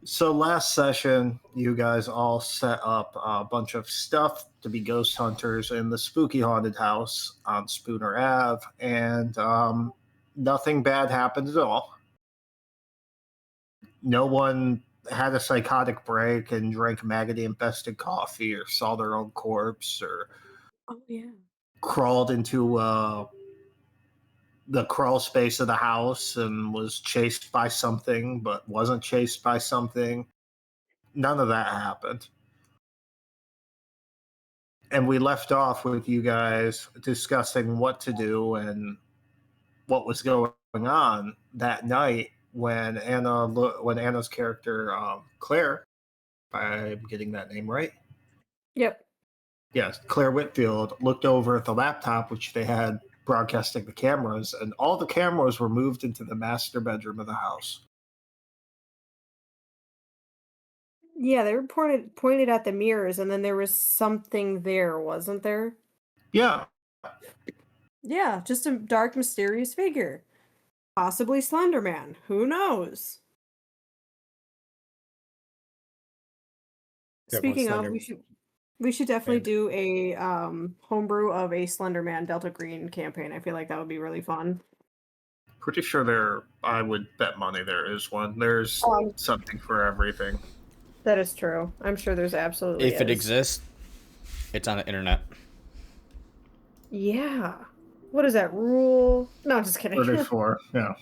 So last session, you guys all set up a bunch of stuff to be ghost hunters in the spooky haunted house on Spooner Ave, and nothing bad happened at all. No one had a psychotic break and drank maggot-infested coffee or saw their own corpse or crawled into the crawl space of the house and was chased by something but wasn't chased by something. None of that happened. And we left off with you guys discussing what to do and what was going on that night when Anna's character Claire, if I'm getting that name right. Yep. Yes, Claire Whitfield looked over at the laptop, which they had broadcasting the cameras, and all the cameras were moved into the master bedroom of the house. Yeah, they were pointed at the mirrors, and then there was something there, wasn't there? Yeah. Yeah, just a dark, mysterious figure. Possibly Slender Man. Who knows? Speaking of, we should definitely do a homebrew of a Slender Man Delta Green campaign. I feel like that would be really fun. Pretty sure I would bet money there is one. There's something for everything. That is true. I'm sure there's absolutely If it exists, it's on the internet. Yeah. What is that rule? No, just kidding. 34, yeah.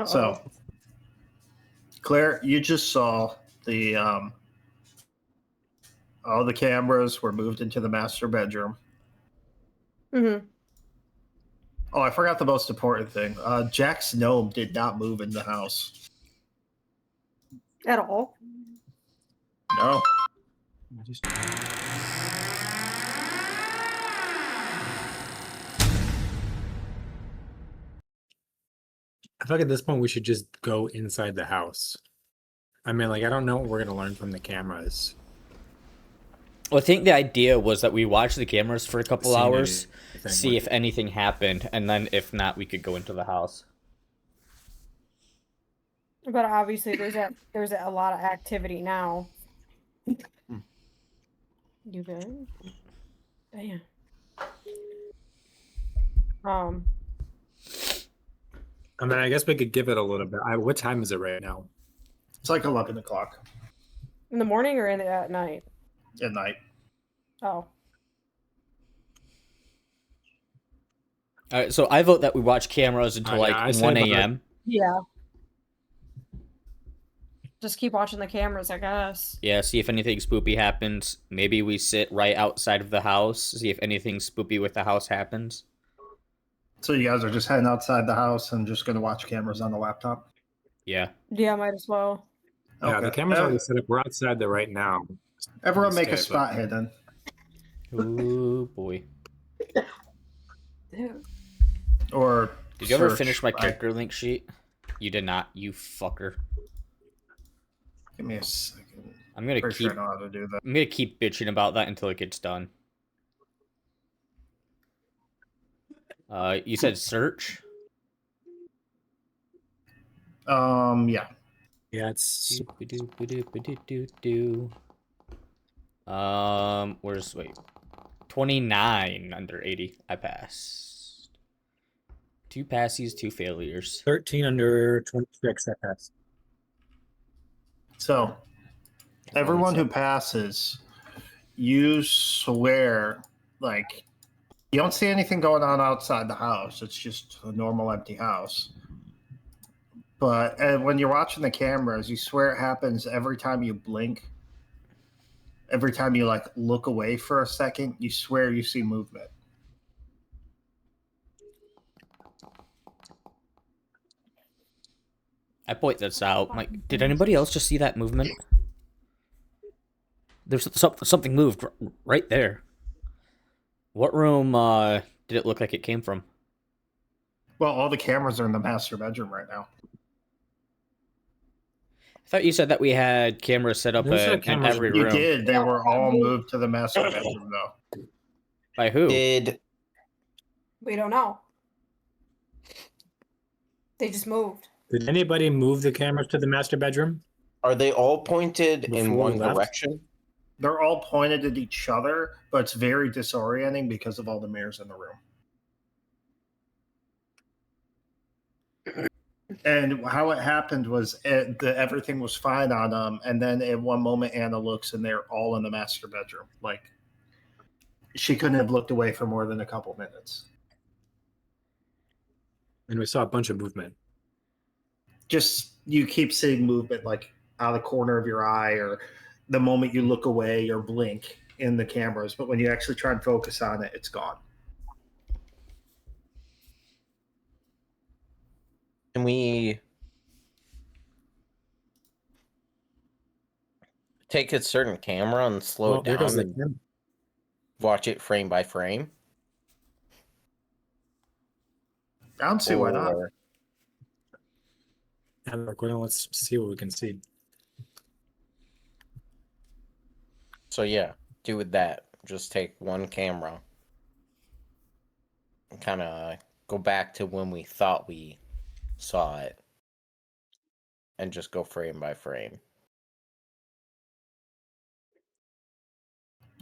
So, Claire, you just saw the all the cameras were moved into the master bedroom. Mm-hmm. Oh, I forgot the most important thing. Jack's gnome did not move in the house. At all? No. I feel like at this point we should just go inside the house. I mean, like, I don't know what we're going to learn from the cameras. Well, I think the idea was that we watch the cameras for a couple hours, see if anything happened, and then if not, we could go into the house. But obviously, there's a lot of activity now. You good? Damn. I mean, I guess we could give it a little bit. What time is it right now? It's like 11 o'clock. In the morning or at night? At night. Oh. All right, so I vote that we watch cameras until 1 a.m. Yeah. Just keep watching the cameras, I guess. Yeah, see if anything spoopy happens. Maybe we sit right outside of the house, see if anything spoopy with the house happens. So you guys are just heading outside the house and just going to watch cameras on the laptop? Yeah. Yeah, might as well. Okay. Yeah, the cameras already set up. We're outside there right now. Everyone make a spot hidden. Ooh, boy. Or did you ever finish my character link sheet? You did not, you fucker. Give me a second. I'm gonna keep. Sure I know how to do that. I'm gonna keep bitching about that until it gets done. You said search. Yeah. Yeah, it's. Where's 29 under 80. I passed. 2 passes, 2 failures. 13 under 26. I passed. So, everyone who passes, you swear, like, you don't see anything going on outside the house. It's just a normal empty house. But when you're watching the cameras, you swear it happens every time you blink. Every time you, like, look away for a second, you swear you see movement. I point this out. Like, did anybody else just see that movement? There's something moved right there. What room did it look like it came from? Well, all the cameras are in the master bedroom right now. I thought you said that we had cameras set up in every room. You did. They were all moved to the master bedroom, though. By who? We don't know. They just moved. Did anybody move the cameras to the master bedroom? Are they all pointed in Before we one left? direction? They're all pointed at each other, but it's very disorienting because of all the mirrors in the room. And how it happened was everything was fine on them, and then at one moment Anna looks and they're all in the master bedroom. Like, she couldn't have looked away for more than a couple minutes. And we saw a bunch of movement. Just, you keep seeing movement, like out of the corner of your eye, or the moment you look away or blink in the cameras, but when you actually try and focus on it, it's gone. Can we take a certain camera and slow Well, it there goes down the and camera. watch it frame by frame? I don't see why not. Or- And look, well, let's see what we can see. So yeah, do with that. Just take one camera and kind of go back to when we thought we saw it, and just go frame by frame.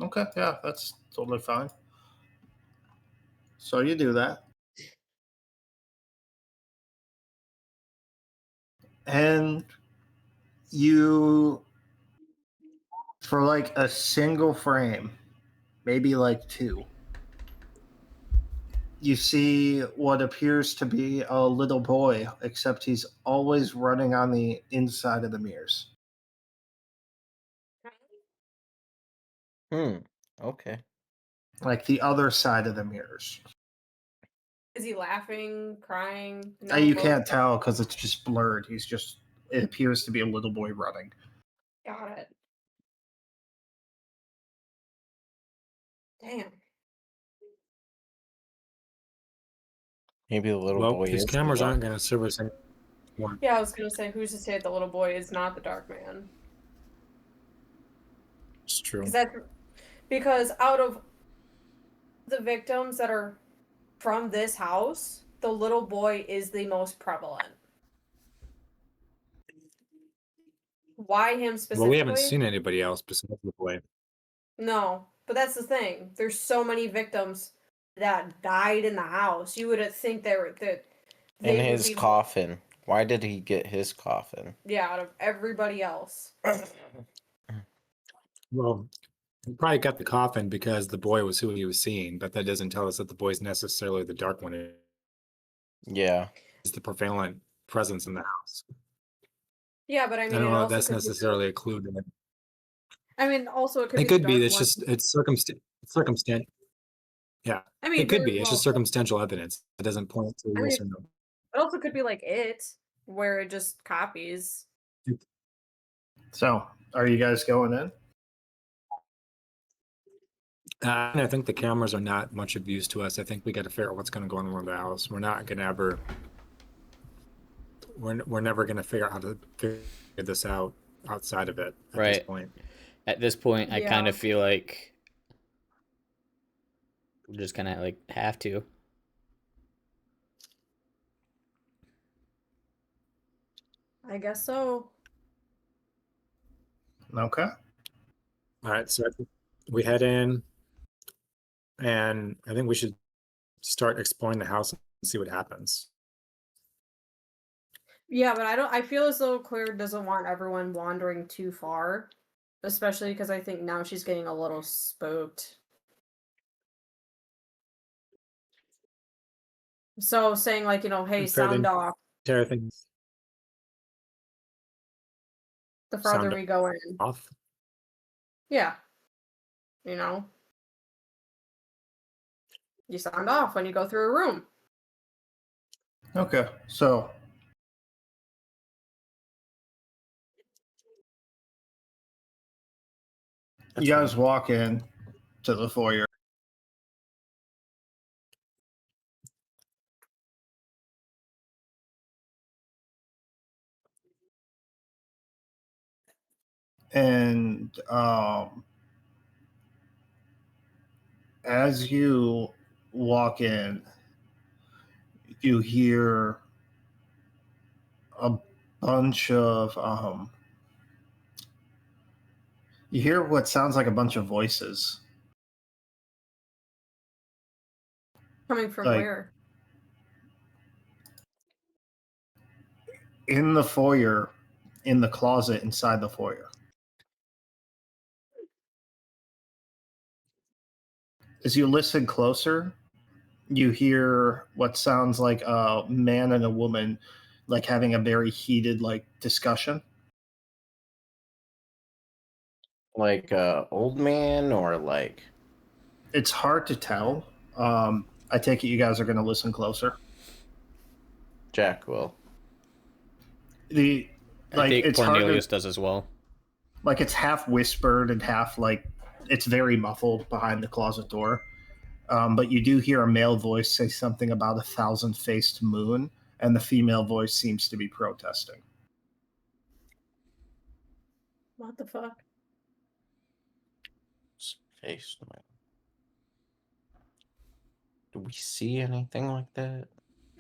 Okay, yeah, that's totally fine. So you do that. And you, for like a single frame, maybe like two, you see what appears to be a little boy, except he's always running on the inside of the mirrors. Okay. Like the other side of the mirrors. Is he laughing, crying? You both? can't tell because it's just blurred. It appears to be a little boy running. Got it. Damn. Maybe the little Well, boy these is the cameras dark. aren't going to serve us anyone. Yeah, I was gonna say, who's to say the little boy is not the dark man? It's true. Because out of the victims that are from this house, the little boy is the most prevalent. Why him specifically? Well, we haven't seen anybody else besides the boy. No, but that's the thing. There's so many victims that died in the house. You would think they In would his be- coffin. Why did he get his coffin? Yeah, out of everybody else. Well, he probably got the coffin because the boy was who he was seeing, but that doesn't tell us that the boy's necessarily the dark one. Yeah. It's the prevalent presence in the house. Yeah, but I I mean, don't it know if also that's could be necessarily a clue. To it. I mean, also it could It be. could the be. dark It's one. just it's circumstant. Yeah, I mean, it could very be. It's just well. circumstantial evidence. It doesn't point to yes or no. It also could be like it, where it just copies. So, are you guys going in? And I think the cameras are not much of use to us. I think we got to figure out what's going to go on around the house. We're not going to ever. We're never going to figure out how to figure this out outside of it at this Right. point. At this point, I kind Yeah. of feel like we're just gonna like have to. I guess so. Okay. All right, so I think we head in, and I think we should start exploring the house and see what happens. Yeah, but I feel as though Claire doesn't want everyone wandering too far, especially because I think now she's getting a little spooked. So saying like, hey, Fair sound then. off Tara, I think the farther sound we go in. off. Yeah. You sound off when you go through a room. Okay. So, you guys walk in to the foyer. And as you walk in, you hear a bunch of you hear what sounds like a bunch of voices. Coming from Like- where? In the foyer, in the closet inside the foyer. As you listen closer, you hear what sounds like a man and a woman like having a very heated like discussion. Like old man or like It's hard to tell. I take it you guys are going to listen closer. Jack will. The I like think it's hard Cornelius to, does as well. like it's half whispered and half like it's very muffled behind the closet door. But you do hear a male voice say something about a 1,000-faced moon, and the female voice seems to be protesting. What the fuck? Face. Do we see anything like that?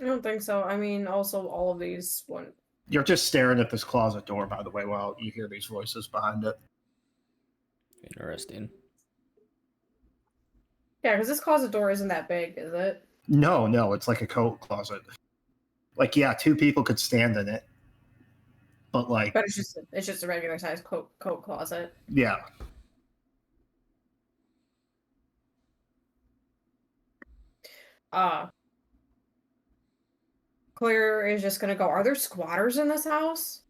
I don't think so. I mean, also all of these one. You're just staring at this closet door, by the way, while you hear these voices behind it. Interesting. Yeah, because this closet door isn't that big, is it? No, it's like a coat closet. Like, yeah, 2 people could stand in it. But like, But it's just a regular size coat closet. yeah. Claire is just gonna go, are there squatters in this house?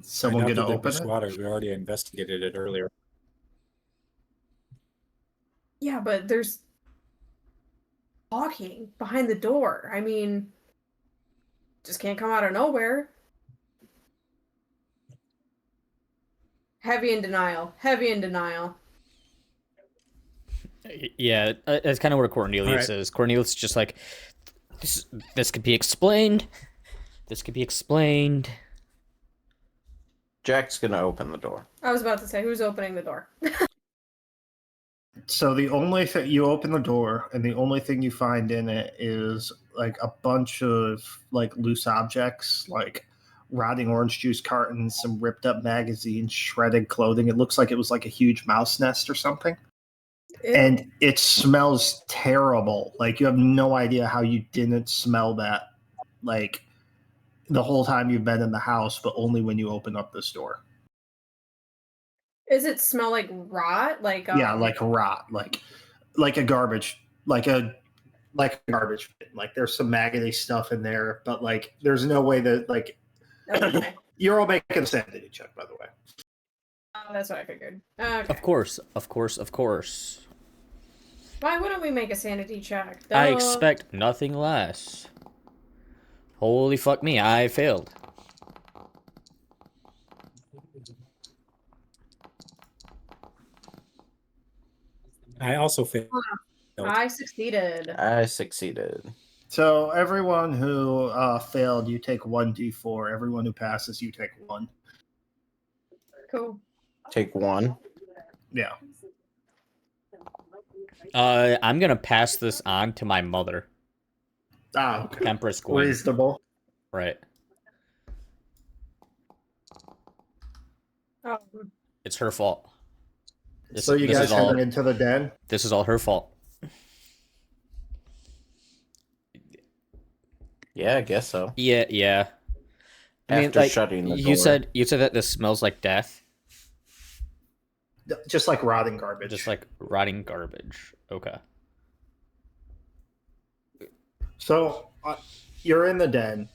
Someone I gonna doubt that open the it? squatters. We already investigated it earlier. Yeah, but there's talking behind the door. I mean, just can't come out of nowhere. Heavy in denial. Heavy in denial. Yeah, that's kind of where Cornelius is. Cornelius is just like, this could be explained. This could be explained. Jack's gonna open the door. I was about to say, who's opening the door? So the only thing you open the door, and the only thing you find in it is like a bunch of like loose objects, like rotting orange juice cartons, some ripped up magazines, shredded clothing. It looks like it was like a huge mouse nest or something. Ew. And it smells terrible. Like you have no idea how you didn't smell that, like the whole time you've been in the house, but only when you open up this door. Does it smell like rot? Like Yeah, like rot, like a garbage, like a garbage bin. Like there's some maggoty stuff in there, but like there's no way that like Okay. you're all making a sanity check, by the way. Oh, that's what I figured. Okay. Of course. Why wouldn't we make a sanity check? I Duh. expect nothing less. Holy fuck me, I failed. I also failed. I succeeded. I succeeded. So everyone who failed, you take 1d4. Everyone who passes, you take 1. Cool. Take 1. Yeah. I'm gonna pass this on to my mother, Okay. Empress Gwen. Reasonable. Right. It's her fault. So you guys heading into the den? This is all her fault. Yeah, I guess so. Yeah. After shutting the door. You said that this smells like death. Just like rotting garbage. Just like rotting garbage. Okay. So you're in the den.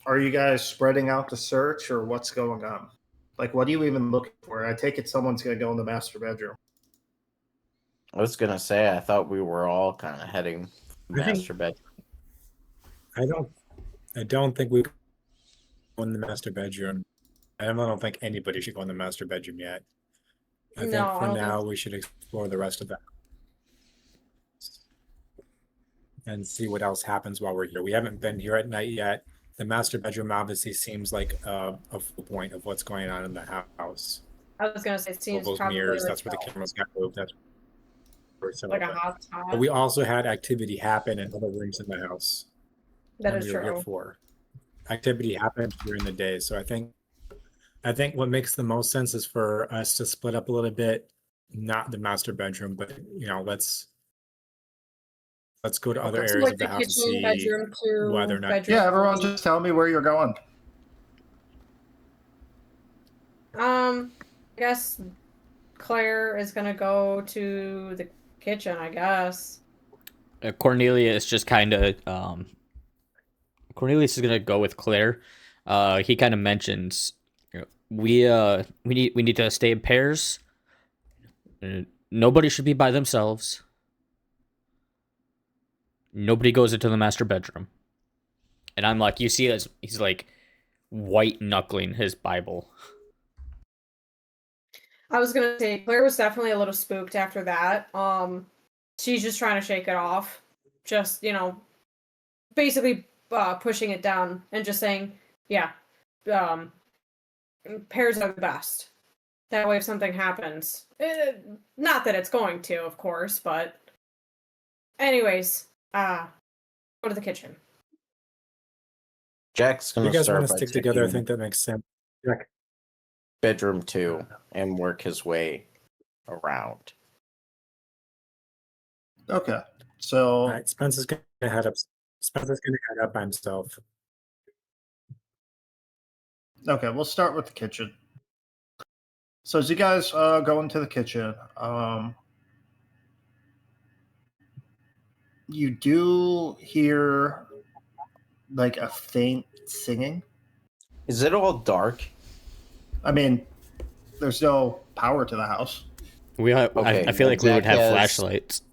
Are you guys spreading out the search, or what's going on? Like, what are you even looking for? I take it someone's going to go in the master bedroom. I was gonna say I thought we were all kind of heading master bedroom. I don't think we go in the master bedroom. I don't think anybody should go in the master bedroom yet. I think No, I for don't now think- we should explore the rest of the house and see what else happens while we're here. We haven't been here at night yet. The master bedroom obviously seems like a full point of what's going on in the house. I was gonna say it All seems those probably mirrors, like that's where the cameras got moved. That's or so. Like a but- hot But tub. we also had activity happen in other rooms in the house. That when is we were here true. for. Activity happened during the day. So I think what makes the most sense is for us to split up a little bit, not the master bedroom, but let's go to other Okay. So areas like of the the house to kitchen, see bedroom, two, whether or not bedroom. Yeah, everyone three. just tell me where you're going. I guess Claire is gonna go to the kitchen, I guess. Cornelia is just kind of Cornelius is gonna go with Claire. He kind of mentions, we need to stay in pairs. Nobody should be by themselves. Nobody goes into the master bedroom. And I'm like, you see, as he's like white knuckling his Bible. I was gonna say Claire was definitely a little spooked after that. She's just trying to shake it off. Just, basically pushing it down and just saying, yeah, pairs are the best. That way if something happens, not that it's going to, of course, but anyways, go to the kitchen. Jack's you gonna guys start want to by stick together. I checking think that makes sense. Jack, bedroom 2 and work his way around. Okay. So all right, Spencer's gonna head up. Spencer's gonna head up by himself. okay, we'll start with the kitchen. So as you guys go into the kitchen, you do hear like a faint singing. Is it all dark? I mean, there's no power to the house. I feel like we would have flashlights.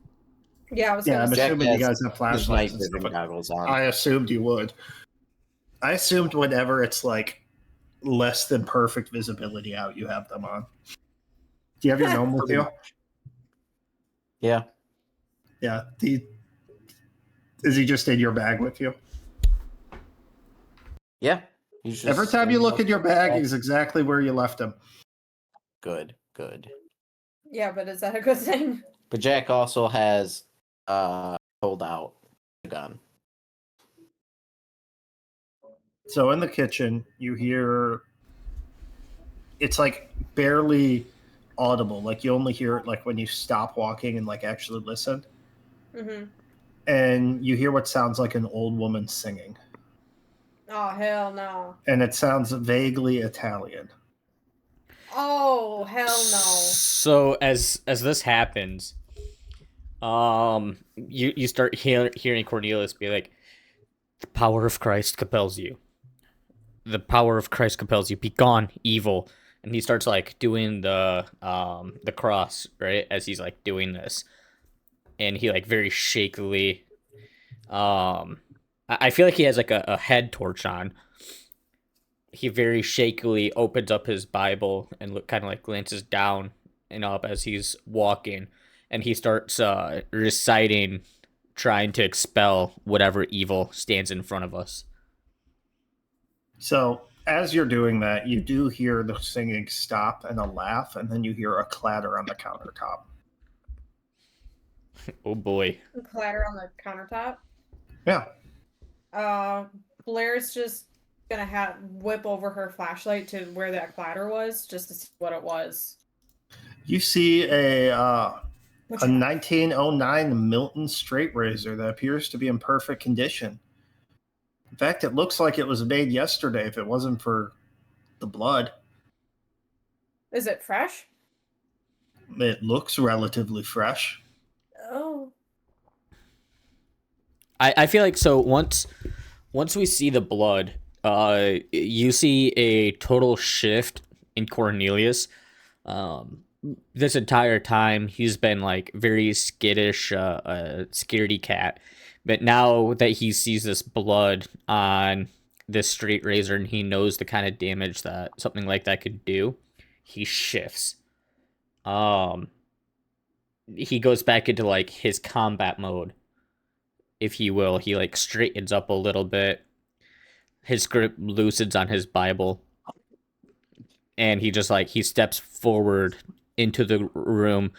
Yeah, I was Yeah, gonna I'm say. assuming you guys have His flashlights night and vision stuff. goggles on. I assumed you would. I assumed whenever it's like less than perfect visibility out, you have them on. Do you have your gnome with you? Yeah. Yeah. Is he just in your bag with you? Yeah. He's just Every time you in look the in your bag, bag. he's exactly where you left him. Good, good. Yeah, but is that a good thing? But Jack also has pulled out the gun. So in the kitchen, you hear it's like barely audible. Like you only hear it like when you stop walking and like actually listen. Mm-hmm. And you hear what sounds like an old woman singing. Oh, hell no. And it sounds vaguely Italian. Oh, hell no. So as this happens, you start hearing Cornelius be like, "The power of Christ compels you. The power of Christ compels you. Be gone, evil." And he starts like doing the cross, right, as he's like doing this, and he like very shakily, I feel like he has like a head torch on. He very shakily opens up his Bible and kind of like glances down and up as he's walking, and he starts reciting, trying to expel whatever evil stands in front of us. So as you're doing that, you do hear the singing stop and a laugh, and then you hear a clatter on the countertop. Oh boy. Clatter on the countertop. Yeah. Blair's just gonna whip over her flashlight to where that clatter was, just to see what it was. You see a Which- 1909 Milton straight razor that appears to be in perfect condition. In fact, it looks like it was made yesterday if it wasn't for the blood. Is it fresh? It looks relatively fresh. Oh. I feel like so once we see the blood, you see a total shift in Cornelius. This entire time he's been like very skittish, scaredy cat, but now that he sees this blood on this straight razor and he knows the kind of damage that something like that could do, he shifts. He goes back into like his combat mode, if you will. He like straightens up a little bit. His grip loosens on his Bible, and he just like he steps forward into the room,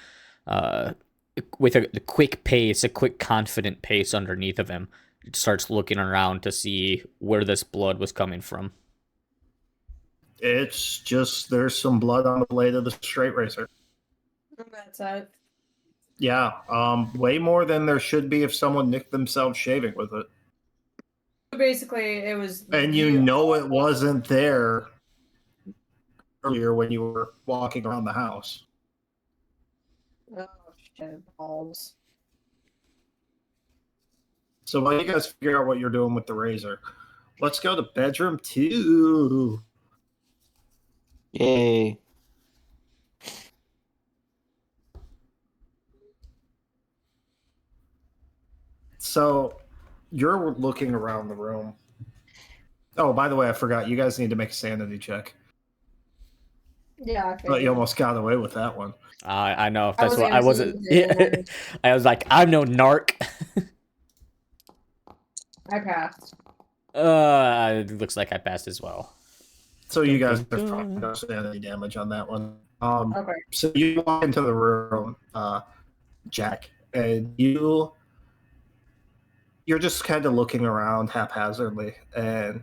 with a quick pace, a quick confident pace underneath of him, starts looking around to see where this blood was coming from. It's just there's some blood on the blade of the straight razor. That's it. Yeah, way more than there should be if someone nicked themselves shaving with it. Basically, it was. And you know it wasn't there earlier when you were walking around the house. Oh shit, balls. So while you guys figure out what you're doing with the razor, let's go to bedroom 2. Yay. So you're looking around the room. Oh, by the way, I forgot. You guys need to make a sanity check. Yeah, I But figured. you almost got away with that one. I know. I That's was what gonna I say wasn't. you did. I was like, I'm no narc. I passed. It looks like I passed as well. So you guys are Dun, dun, probably dun. no sanity damage on that one. Okay. So you walk into the room, Jack, and you're just kind of looking around haphazardly, and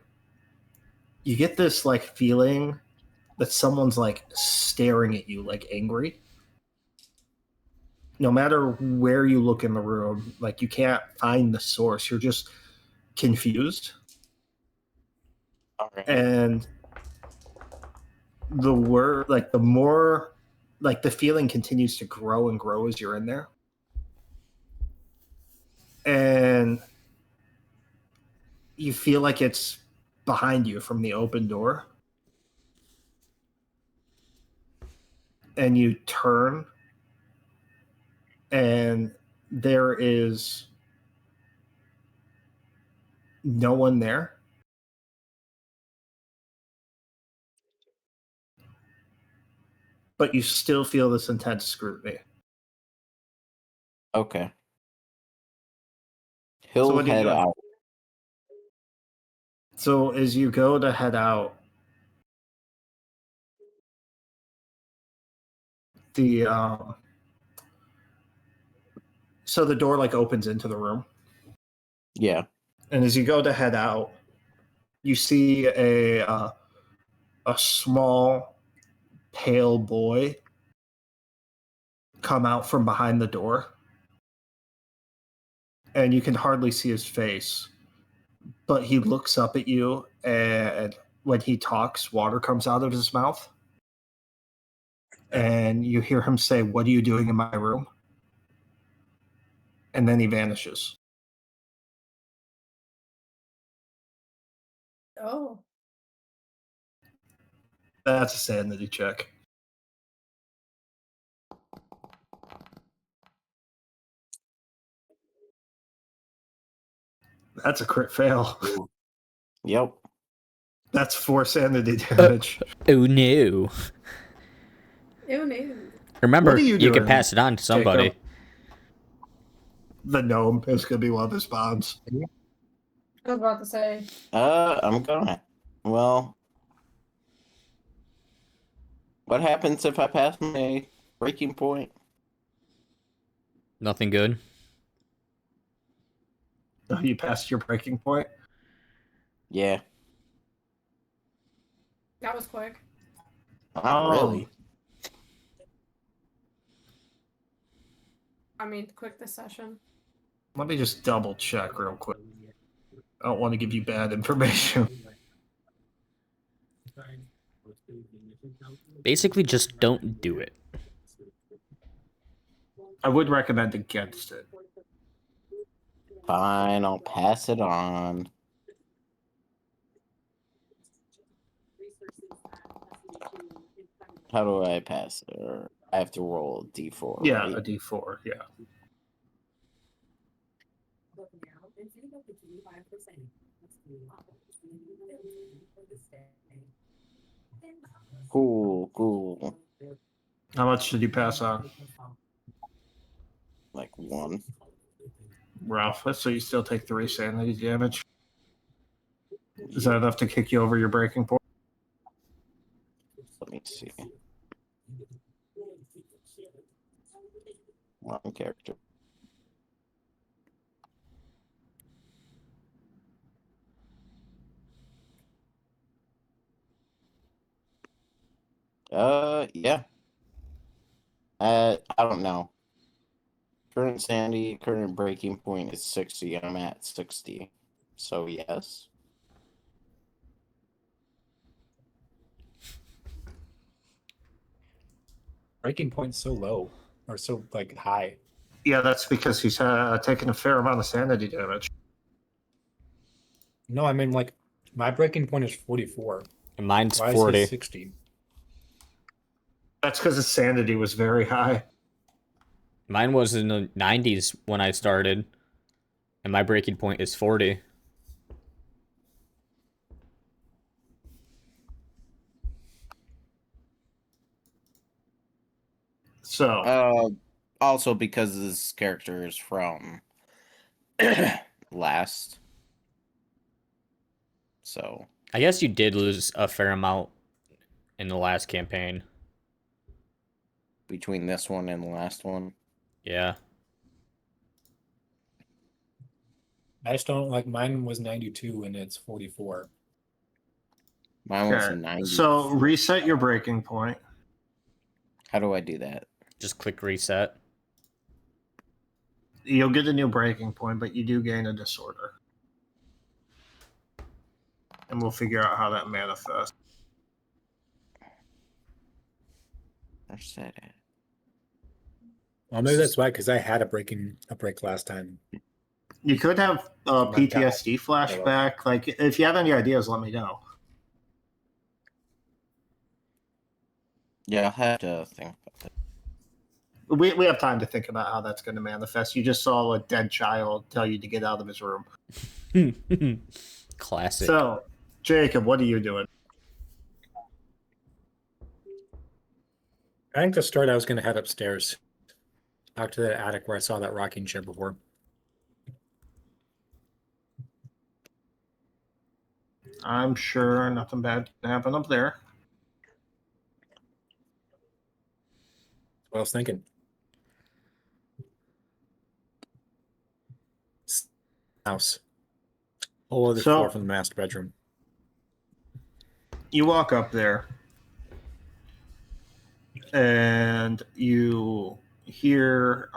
you get this like feeling that someone's like staring at you, like angry. No matter where you look in the room, like you can't find the source. You're just confused, All right. and the word, like the more, like the feeling continues to grow and grow as you're in there, and you feel like it's behind you from the open door, and you turn, and there is no one there. But you still feel this intense scrutiny. Okay. So He'll what do you head do? out. So as you go to head out, the so the door like opens into the room, Yeah. and as you go to head out, you see a small, pale boy come out from behind the door, and you can hardly see his face, but he looks up at you, and when he talks, water comes out of his mouth, and you hear him say, "What are you doing in my room?" And then he vanishes. Oh. That's a sanity check. That's a crit fail. Yep. That's 4 sanity damage. Oh no! Ew, no. Remember, What are you you can doing, pass it on to somebody. Jacob? The gnome is going to be one of his bonds. I was about to say. I'm gonna. Well, what happens if I pass my breaking point? Nothing good. You passed your breaking point. Yeah. That was quick. Not really. I mean, quick this session. Let me just double check real quick. I don't want to give you bad information. Basically, just don't do it. I would recommend against it. Fine, I'll pass it on. How do I pass it? Or I have to roll a d4, Yeah, right? a d4. Yeah. Cool. How much did you pass on? Like 1. Ralph, so you still take 3 sanity damage. Is that enough to kick you over your breaking point? Let me see. Wrong character. Yeah. I don't know. Current sanity, current breaking point is 60. I'm at 60. So yes. Breaking point's so low, or so like high. Yeah, that's because he's taking a fair amount of sanity damage. No, I mean like my breaking point is 44. And mine's Why is 40. his 60? That's because his sanity was very high. Mine was in the 90s when I started, and my breaking point is 40. So, Also because this character is from last. So I guess you did lose a fair amount in the last campaign. between this one and the last one. Yeah. I just don't like mine was 92 and it's 44. Mine was okay. 90. So reset your breaking point. How do I do that? Just click reset. You'll get a new breaking point, but you do gain a disorder. And we'll figure out how that manifests. Where's that at? Well, maybe that's why, because I had a break last time. You could have Oh my God. PTSD flashback. Like, if you have any ideas, let me know. Yeah, I'll have to think about that. We have time to think about how that's going to manifest. You just saw a dead child tell you to get out of his room. Classic. So, Jacob, what are you doing? I think to start, I was going to head upstairs, back to the attic where I saw that rocking chair before. I'm sure nothing bad can happen up there. What I was thinking. House. Whole other So- floor from the master bedroom. You walk up there, and you hear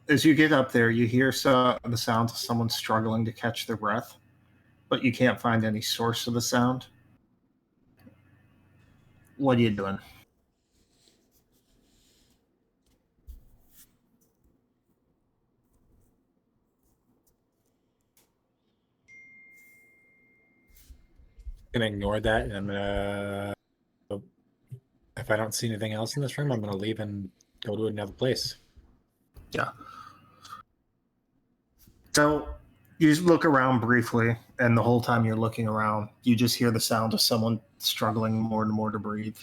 as you get up there, you hear the sounds of someone struggling to catch their breath, but you can't find any source of the sound. What are you doing? I'm going to ignore that, and I'm going to... If I don't see anything else in this room, I'm going to leave and go to another place. Yeah. So you just look around briefly, and the whole time you're looking around, you just hear the sound of someone struggling more and more to breathe.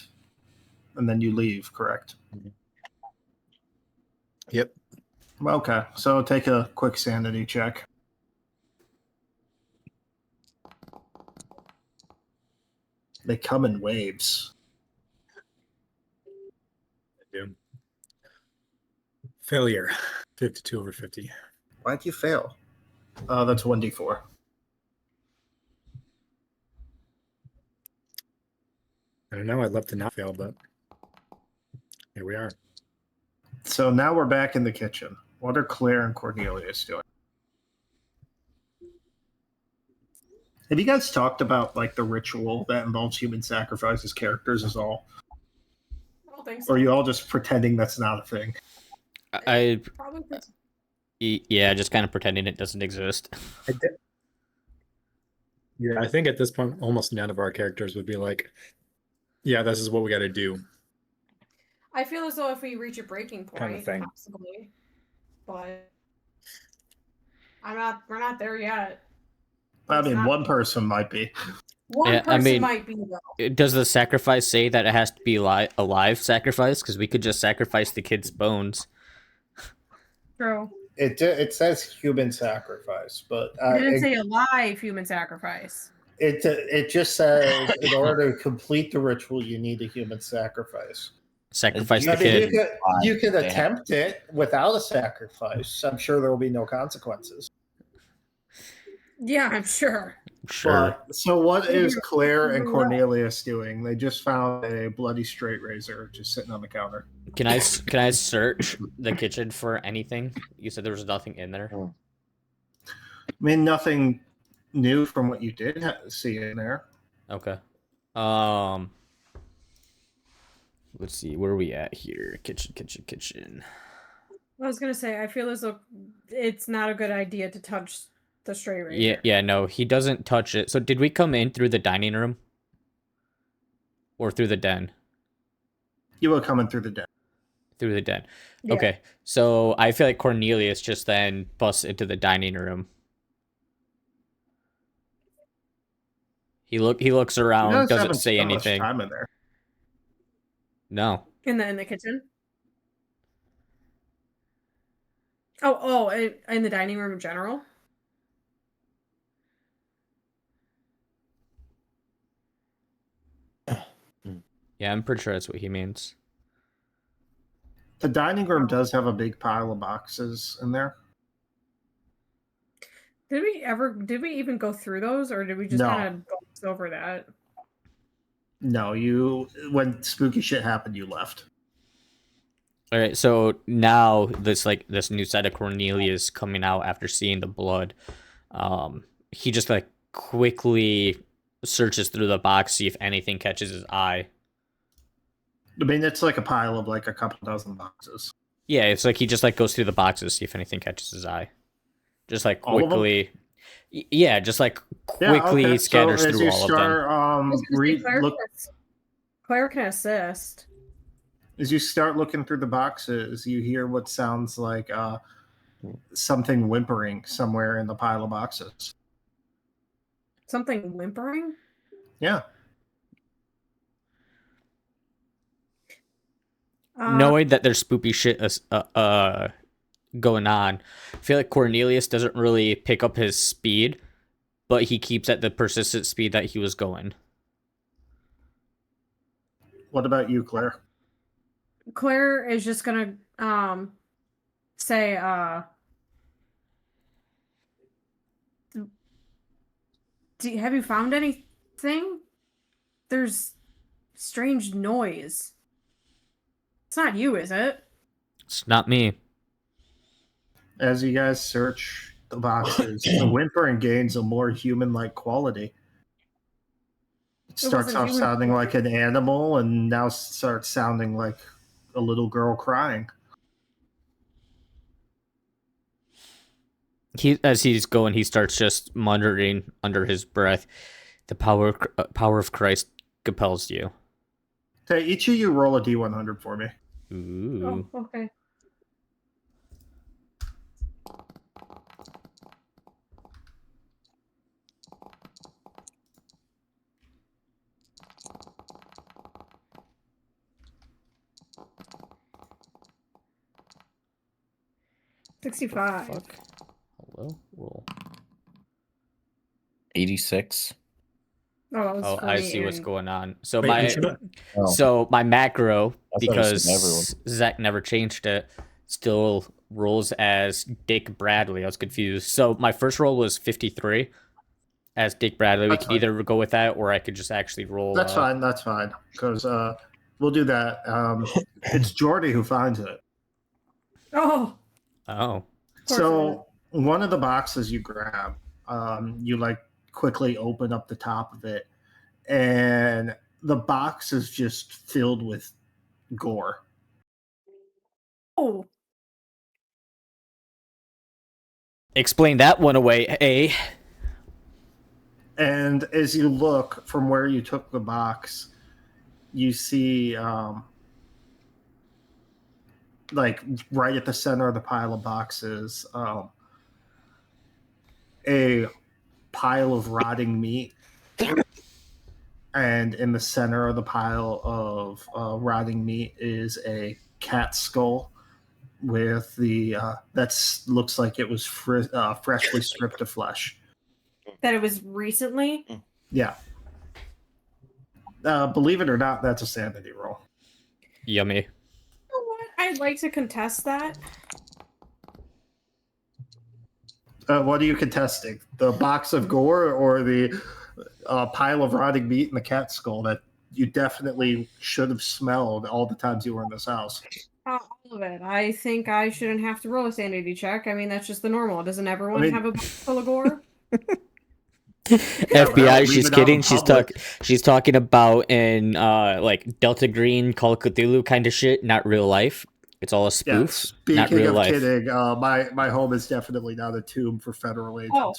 And then you leave, correct? Yep. Okay, so take a quick sanity check. They come in waves. Failure. 52 over 50. Why'd you fail? That's 1d4. I don't know. I'd love to not fail, but here we are. So now we're back in the kitchen. What are Claire and Cornelius doing? Have you guys talked about like the ritual that involves human sacrifice as characters is all? I don't think so. Or are you all just pretending that's not a thing? I Probably yeah, just kind of pretending it doesn't exist. Yeah, I think at this point, almost none of our characters would be like, yeah, this is what we got to do. I feel as though if we reach a breaking point, Kind of thing. possibly, but we're not there yet. I It's mean, not- one person might be. One Yeah, I person mean- might be though. Does the sacrifice say that it has to be a live sacrifice? Because we could just sacrifice the kid's bones. True. It says human sacrifice, but It didn't say a live human sacrifice. It just says in order to complete the ritual, you need a human sacrifice. Sacrifice the I mean, kid. you could attempt it without a sacrifice. I'm sure there will be no consequences. Yeah, I'm sure. Sure. But, so what is Figure- Claire and figure it out. Cornelius doing? They just found a bloody straight razor just sitting on the counter. Can I search the kitchen for anything? You said there was nothing in there. I mean, nothing new from what you did see in there. Okay. Let's see. Where are we at here? Kitchen. I was gonna say, I feel as though it's not a good idea to touch the straight razor. Yeah, no, he doesn't touch it. So did we come in through the dining room? Or through the den? You were coming through the den. Through the den. Yeah. Okay. So I feel like Cornelius just then busts into the dining room. He looks You around, guys doesn't haven't say spent much anything. time in there. No. In the kitchen. Oh, in the dining room in general. Yeah, I'm pretty sure that's what he means. The dining room does have a big pile of boxes in there. Did we even go through those, or did we just No. kind of gloss over that? No, when spooky shit happened, you left. All right, so now this new side of Cornelius coming out after seeing the blood. He just like quickly searches through the box, see if anything catches his eye. I mean, it's like a pile of like a couple dozen boxes. Yeah, it's like he just like goes through the boxes, see if anything catches his eye. Just like All of them? quickly. Yeah, just like quickly okay. scatters so as through you all of them. start, I was gonna say, look Claire can assist. as you start looking through the boxes, you hear what sounds like something whimpering somewhere in the pile of boxes. Something whimpering? Yeah. Knowing that there's spoopy shit going on, I feel like Cornelius doesn't really pick up his speed, but he keeps at the persistent speed that he was going. What about you, Claire? Claire is just gonna say have you found anything? There's strange noise. It's not you, is it? It's not me. As you guys search the boxes, the whimpering gains a more human-like quality. It starts wasn't off human. sounding like an animal and now starts sounding like a little girl crying. As he's going, he starts just muttering under his breath, "The power of Christ compels you." Okay, each of you roll a d100 for me. Ooh. Oh, okay. $65. Fuck. Hello. Roll. 86. Oh, that was Oh, for I me see what's and- going on. So Wait, my you should- Oh. so my macro, I thought it was because everyone. Zach never changed it, still rolls as Dick Bradley. I was confused. So my first roll was 53 as Dick Bradley. We That's could fine. either go with that, or I could just actually roll. That's fine. That's fine. Because we'll do that. It's Jordy who finds it. Oh, Oh, of course So one of the boxes you grab, you like quickly open up the top of it, and the box is just filled with gore. oh, explain that one away, eh? And as you look from where you took the box, you see like right at the center of the pile of boxes, a pile of rotting meat. And in the center of the pile of rotting meat is a cat skull with the looks like it was freshly stripped of flesh. that it was recently. Yeah. Believe it or not, that's a sanity roll. Yummy. You know what? I'd like to contest that. What are you contesting? The box of gore or the pile of rotting meat and the cat skull that you definitely should have smelled all the times you were in this house? All of it. I think I shouldn't have to roll a sanity check. I mean, that's just the normal. Doesn't everyone have a box full of gore? FBI, leave she's it out in kidding. public. She's talking about in like Delta Green, Call of Cthulhu kind of shit, not real life. It's all a Yeah, spoof, not speaking real of life. kidding, my home is definitely not a tomb for federal agents. Oh,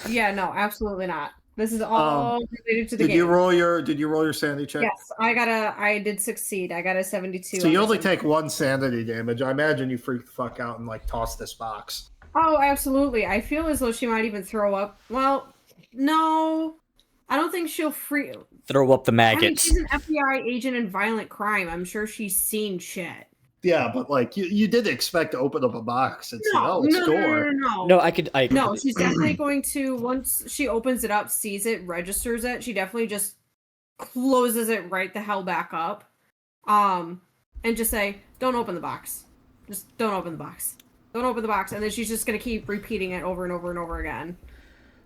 yeah, no, absolutely not. This is all related to the Did game. you roll your sanity check? Yes, I did succeed. I got a 72. So you on only this one. take 1 sanity damage. I imagine you freak the fuck out and like toss this box. Oh, absolutely. I feel as though she might even throw up. Well, no. I don't think she'll free. Throw up the I mean, maggots. she's an FBI agent in violent crime. I'm sure she's seen shit. Yeah, but like you did expect to open up a box and see, No, oh, it's no, gore. No, I No, she's definitely going to, once she opens it up, sees it, registers it, she definitely just closes it right the hell back up. And just say, don't open the box. Just don't open the box. Don't open the box. And then she's just going to keep repeating it over and over and over again.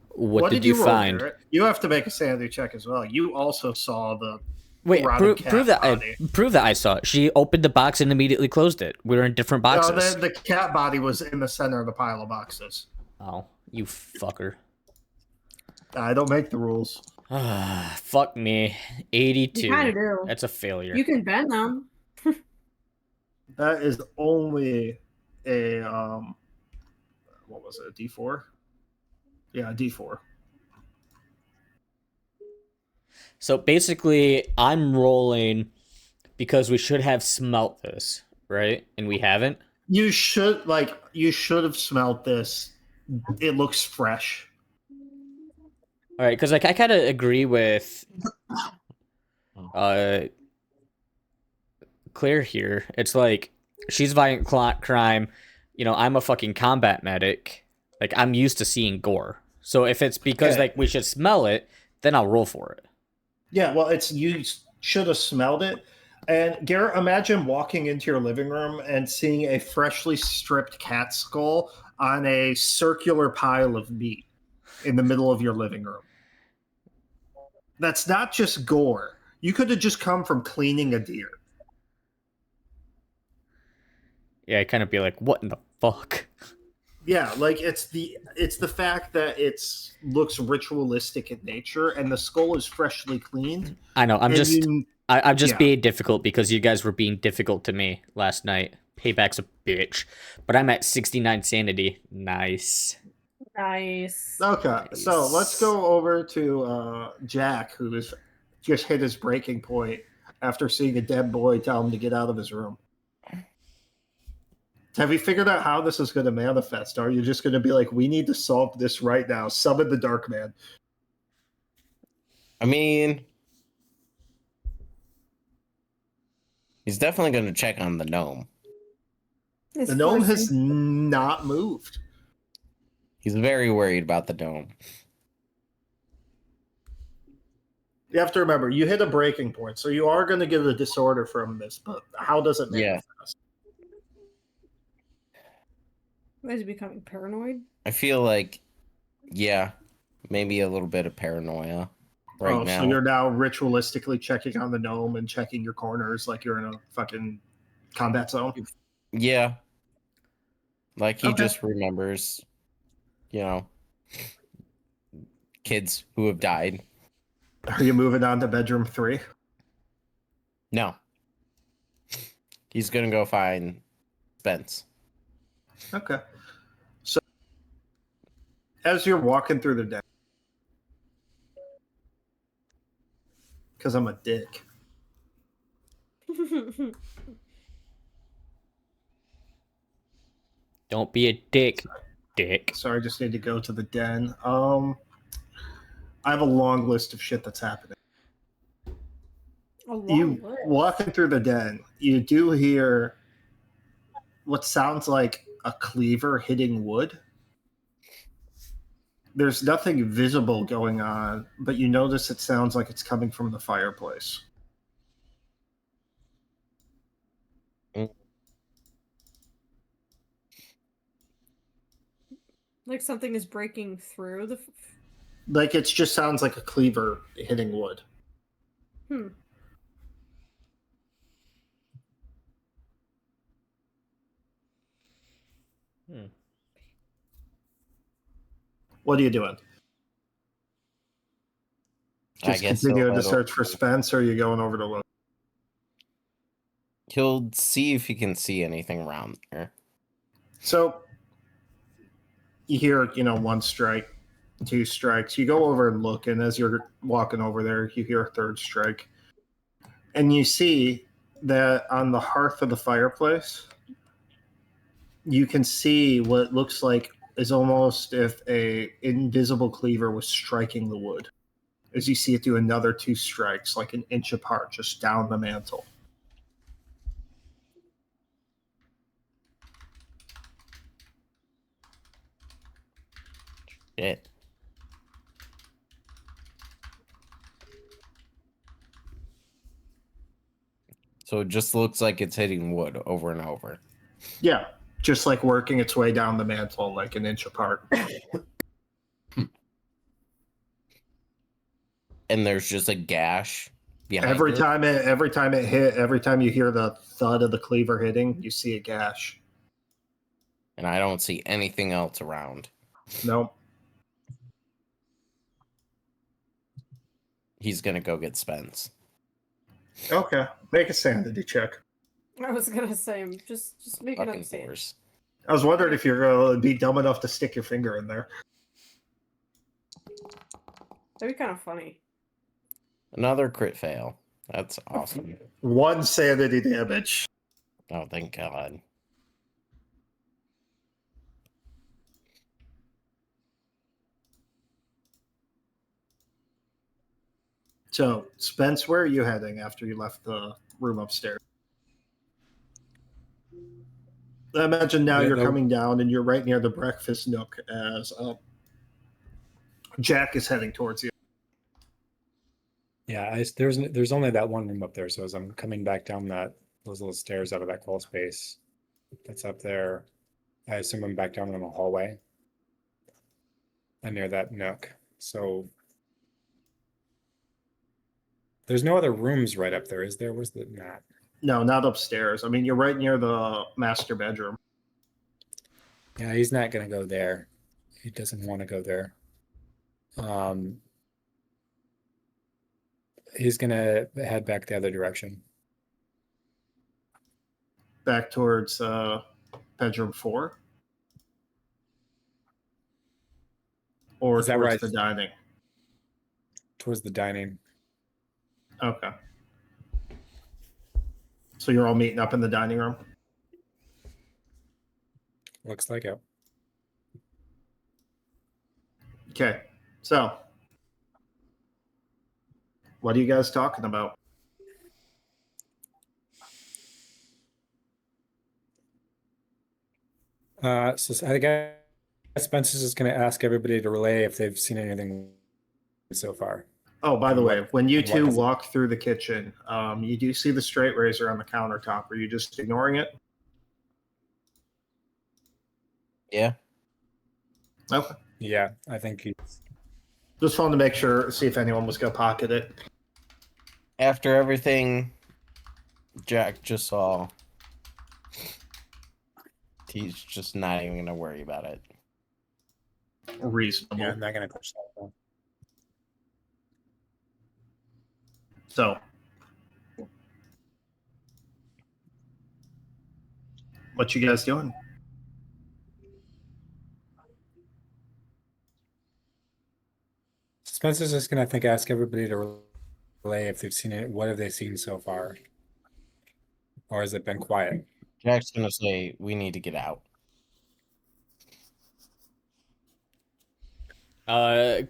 What did you roll, find? Garrett? You have to make a sanity check as well. You also saw the Wait, rotting prove cat that body. prove that I saw it. She opened the box and immediately closed it. We were in different No, boxes. the cat body was in the center of the pile of boxes. Oh, you fucker. I don't make the rules. Fuck me. 82. You kind of do. That's a failure. You can bend them. That is only a what was it? A D4? Yeah, a D4. So basically, I'm rolling because we should have smelt this, right? And we haven't. You should have smelled this. It looks fresh. All right, because like I kind of agree with Claire here. It's like she's violent crime. You know, I'm a fucking combat medic. Like I'm used to seeing gore. So if it's because Okay. like we should smell it, then I'll roll for it. Yeah, well, you should have smelled it. And Garrett, imagine walking into your living room and seeing a freshly stripped cat skull on a circular pile of meat in the middle of your living room. That's not just gore. You could have just come from cleaning a deer. Yeah, I kind of be like, what in the fuck? Yeah, like it's the fact that it's looks ritualistic in nature and the skull is freshly cleaned. I know. I'm and just I'm just yeah. being difficult because you guys were being difficult to me last night. Payback's a bitch. But I'm at 69 sanity. Nice. Nice. Okay, so let's go over to Jack, who has just hit his breaking point after seeing a dead boy tell him to get out of his room. Have you figured out how this is going to manifest? Are you just going to be like, we need to solve this right now? Summon the Dark Man. I mean, he's definitely going to check on the gnome. The gnome has not moved. He's very worried about the gnome. You have to remember, you hit a breaking point, so you are going to get a disorder from this, but how does it manifest? Is he becoming paranoid? I feel like, yeah, maybe a little bit of paranoia right now. So you're now ritualistically checking on the gnome and checking your corners like you're in a fucking combat zone? Yeah. Like he Okay. just remembers, kids who have died. Are you moving on to bedroom 3? No. He's going to go find Spence. Okay. So as you're walking through the den, because I'm a dick. Don't be a dick. Dick. Sorry, I just need to go to the den. I have a long list of shit that's happening. You walking through the den, you do hear what sounds like a cleaver hitting wood. There's nothing visible going on, but you notice it sounds like it's coming from the fireplace. Like something is breaking through the. Like it just sounds like a cleaver hitting wood. Hmm. What are you doing? I Just guess continue he'll to head search over. for Spence, or are you going over to look? He'll see if he can see anything around there. So you hear, one strike, two strikes. You go over and look, and as you're walking over there, you hear a third strike. And you see that on the hearth of the fireplace, you can see what looks like is almost if a invisible cleaver was striking the wood. As you see it do another two strikes, like an inch apart, just down the mantle. Shit. So it just looks like it's hitting wood over and over. Yeah, just like working its way down the mantle, like an inch apart. And there's just a gash behind Every it. time it hit, every time you hear the thud of the cleaver hitting, you see a gash. And I don't see anything else around. Nope. He's gonna go get Spence. Okay, make a sanity check. I was gonna say, just make it Fucking up. Sam. force. I was wondering if you're going to be dumb enough to stick your finger in there. That'd be kind of funny. Another crit fail. That's awesome. One sanity damage. Oh, thank God. So, Spence, where are you heading after you left the room upstairs? I imagine now you're coming down and you're right near the breakfast nook as Jack is heading towards you. Yeah, there's only that one room up there. So as I'm coming back down those little stairs out of that crawl space that's up there, I assume I'm back down in the hallway and near that nook. So there's no other rooms right up there, is there? Where's the map? No, not upstairs. I mean, you're right near the master bedroom. Yeah, he's not gonna go there. He doesn't want to go there. He's gonna head back the other direction. Back towards bedroom 4? Or Is that where towards the dining? Towards the dining. Okay. So you're all meeting up in the dining room? Looks like it. Okay. So, what are you guys talking about? So I guess Spencer's just going to ask everybody to relay if they've seen anything so far. Oh, by the way, when you two has it- walk through the kitchen, you do see the straight razor on the countertop. Are you just ignoring it? Yeah. Okay. Yeah, I think he's. Just wanted to make sure, see if anyone was going to pocket it. After everything Jack just saw, he's just not even gonna worry about it. Reasonable. Yeah, I'm not going to touch that one. So, what you guys doing? Spencer's just going to ask everybody to relay if they've seen it. What have they seen so far? Or has it been quiet? Jack's gonna say we need to get out.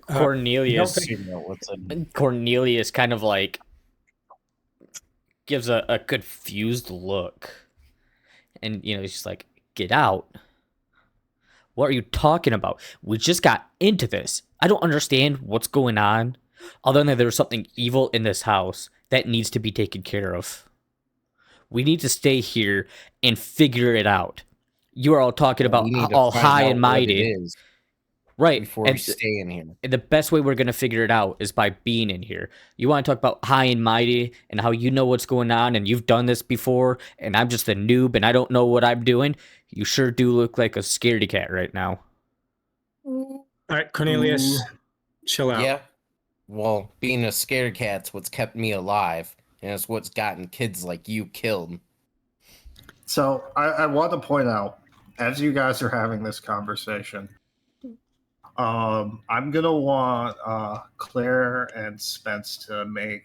Cornelius. You know what's in- Cornelius kind of like gives a confused look, and he's just like, "Get out? What are you talking about? We just got into this. I don't understand what's going on, other than there's something evil in this house that needs to be taken care of. We need to stay here and figure it out. You are all talking about We need to all find high out and what it mighty. is Right. before we stay in here. And the best way we're going to figure it out is by being in here. You want to talk about high and mighty and how you know what's going on and you've done this before and I'm just a noob and I don't know what I'm doing. You sure do look like a scaredy cat right now. All right, Cornelius, chill out. Yeah. Well, being a scared cat's what's kept me alive, and it's what's gotten kids like you killed. So I want to point out, as you guys are having this conversation, I'm gonna want Claire and Spence to make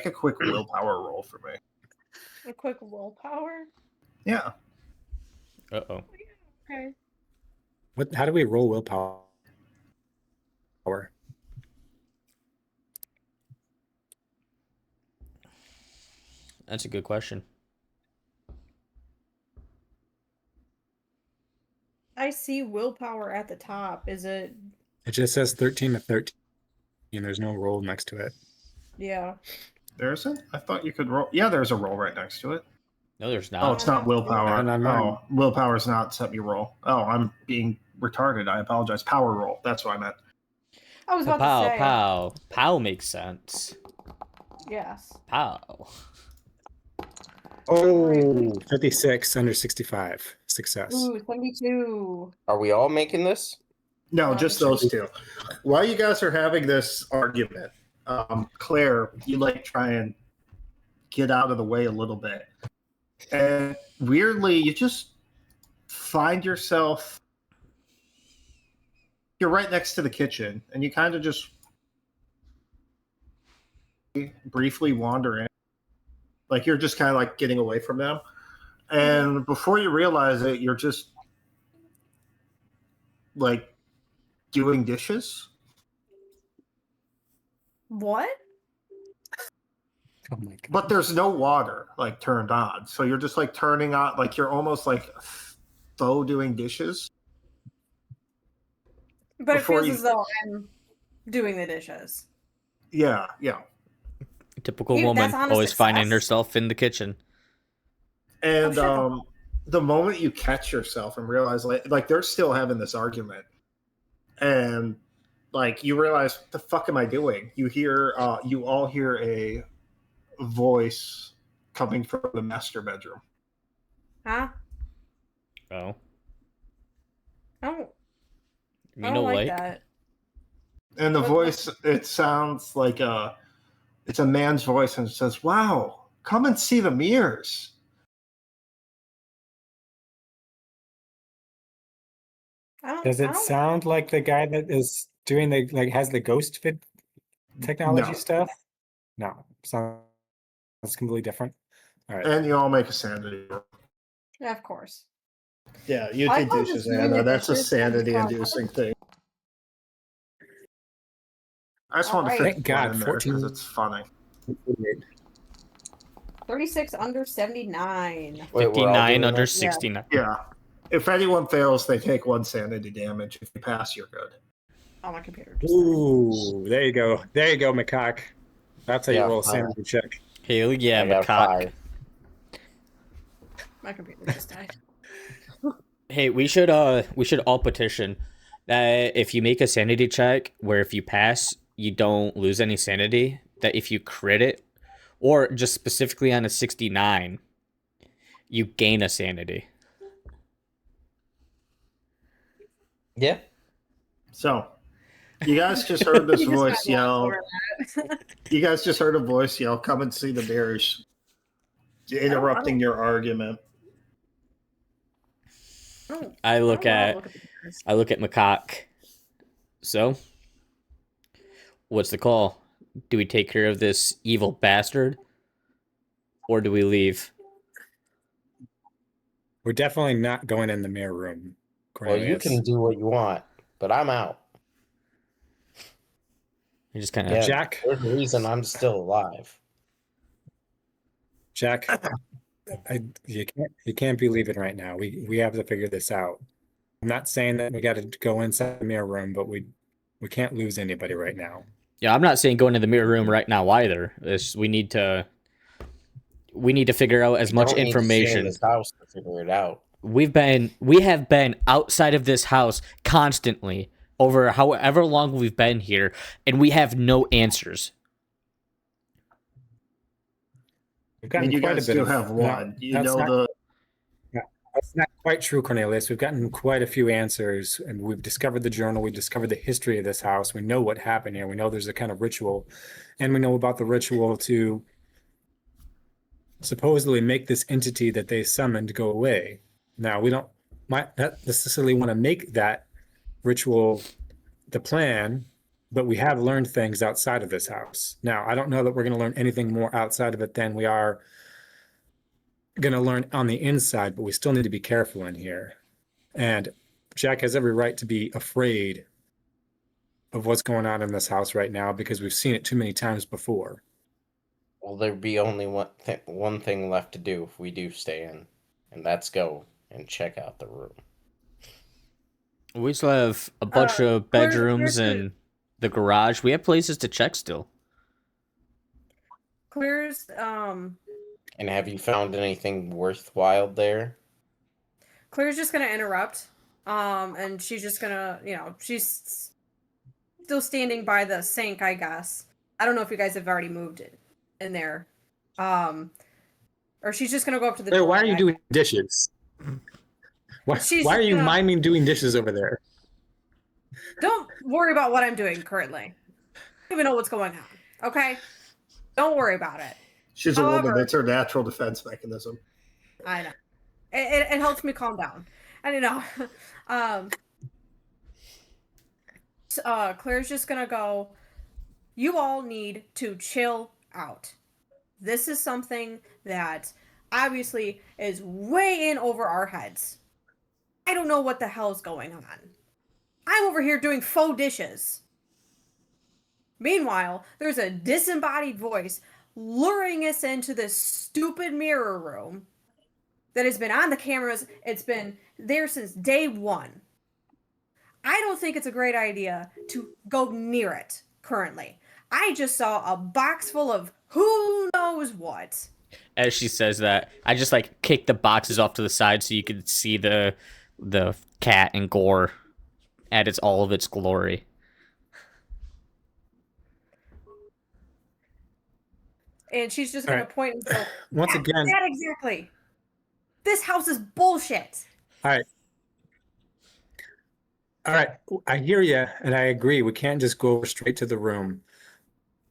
a quick willpower roll for me. A quick willpower. Yeah. Uh-oh. Okay. How do we roll willpower? That's a good question. I see willpower at the top. Is it? It just says 13 to 13. There's no roll next to it. Yeah. There isn't? I thought you could roll. Yeah, there's a roll right next to it. No, there's Oh, not. it's not willpower. Not on mine. Oh, willpower's not set me roll. Oh, I'm being retarded. I apologize. Power roll. That's what I meant. I was about Pow, to say. pow. Pow makes sense. Yes. Pow. Oh, 56 under 65. Success. Ooh, 72. Are we all making this? No, just those two. While you guys are having this argument, Claire, you like try and get out of the way a little bit. And weirdly, you just find yourself, you're right next to the kitchen, and you kind of just briefly wander in. Like you're just kind of like getting away from them. And before you realize it, you're just like doing dishes. What? Oh my god. But there's no water like turned on. So you're just like turning on, like you're almost like faux doing dishes. But Before it feels you- as though I'm doing the dishes. Yeah. Typical That's woman, honest always finding success. herself in the kitchen. And shut up. the moment you catch yourself and realize like they're still having this argument, and like you realize, what the fuck am I doing? You hear you all hear a voice coming from the master bedroom. Huh? Oh. I don't, You I know, don't like like, that. And the What- voice, it sounds like it's a man's voice, and it says, "Wow, come and see the mirrors." Does I it don't- sound like the guy that is doing has the ghost fit technology No. stuff? No. Sounds completely different. All right. And you all make a sanity roll. Yeah, of course. Yeah, you I did thought dishes, just doing Anna. the That's a dishes was sanity-inducing thing. I just wanted to Alright. fit Thank God, that in there 14. because it's funny. 36 under 79. Wait, we're all 59 doing under that? 69. Yeah. If anyone fails, they take 1 sanity damage. If you pass, you're good. Oh, my computer just died. Ooh, there you go. There you go, McCock. That's how you Yeah, roll a fire. sanity check. Hell yeah, I got macaque. 5. My computer just died. Hey, we should all petition that if you make a sanity check where if you pass, you don't lose any sanity, that if you crit it, or just specifically on a 69, you gain a sanity. Yeah. So, you guys just heard this You just voice went yell. over that. You guys just heard a voice yell, "Come and see the mirrors," interrupting your argument. I look don't wanna at look the pictures. macaque. So, what's the call? Do we take care of this evil bastard, or do we leave? We're definitely not going in the mirror room. Well, you Cornelius. can do what you want, but I'm out. You just kind of Yeah, Jack. there's a reason I'm still alive. Jack, you can't be leaving right now. We have to figure this out. I'm not saying that we got to go inside the mirror room, but we can't lose anybody right now. Yeah, I'm not saying go into the mirror room right now either. We need to figure out as much Don't need to stay in information. this house to figure it out. We have been outside of this house constantly over however long we've been here, and we have no answers. We've I gotten mean, you quite guys a bit do of have one. That's not quite true, Cornelius. We've gotten quite a few answers, and we've discovered the journal. We've discovered the history of this house. We know what happened here. We know there's a kind of ritual, and we know about the ritual to supposedly make this entity that they summoned go away. Now, we don't might not necessarily want to make that ritual the plan, but we have learned things outside of this house. Now, I don't know that we're going to learn anything more outside of it than we are going to learn on the inside, but we still need to be careful in here. And Jack has every right to be afraid of what's going on in this house right now because we've seen it too many times before. Well, there'd be only one thing left to do if we do stay in, and that's go and check out the room. We still have a bunch of bedrooms and the garage. We have places to check still. Claire's And have you found anything worthwhile there? Claire's just gonna interrupt. And she's just gonna, she's still standing by the sink, I guess. I don't know if you guys have already moved it in there. Or she's just gonna go up to the Claire, door. why are you doing dishes? Why are you miming doing dishes over there? Don't worry about what I'm doing currently. I don't even know what's going on. Okay? Don't worry about it. She's a woman. It's her natural defense mechanism. I know. It helps me calm down. And Claire's just gonna go, you all need to chill out. This is something that obviously is way in over our heads. I don't know what the hell's going on. I'm over here doing faux dishes. Meanwhile, there's a disembodied voice luring us into this stupid mirror room that has been on the cameras. It's been there since day one. I don't think it's a great idea to go near it currently. I just saw a box full of who knows what. As she says that, I just kick the boxes off to the side so you can see the cat and gore at all of its glory. And she's just going to point and go, once again, that exactly. This house is bullshit. All right. I hear you, and I agree. We can't just go straight to the room.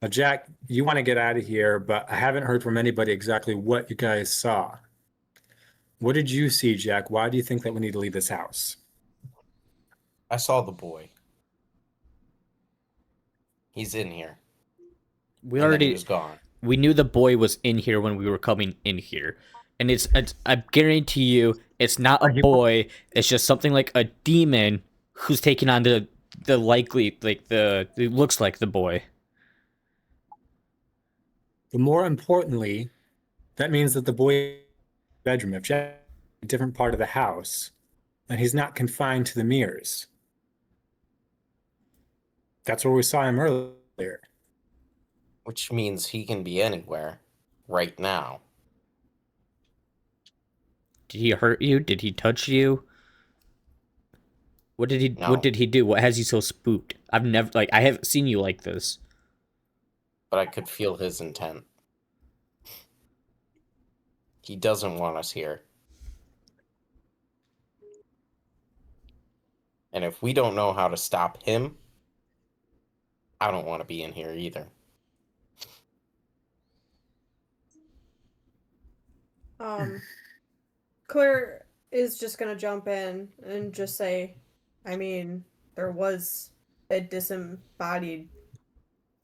Now, Jack, you want to get out of here, but I haven't heard from anybody exactly what you guys saw. What did you see, Jack? Why do you think that we need to leave this house? I saw the boy. He's in here. He was gone. We knew the boy was in here when we were coming in here. And it's I guarantee you, it's not a boy. It's just something like a demon who's taking on it looks like the boy. But more importantly, that means that the boy bedroom, if Jack is in a different part of the house, and he's not confined to the mirrors. That's where we saw him earlier. Which means he can be anywhere right now. Did he hurt you? Did he touch you? What did he do? What has you so spooked? I haven't seen you like this. But I could feel his intent. He doesn't want us here. And if we don't know how to stop him, I don't want to be in here either. Claire is just gonna jump in and just say, I mean, there was a disembodied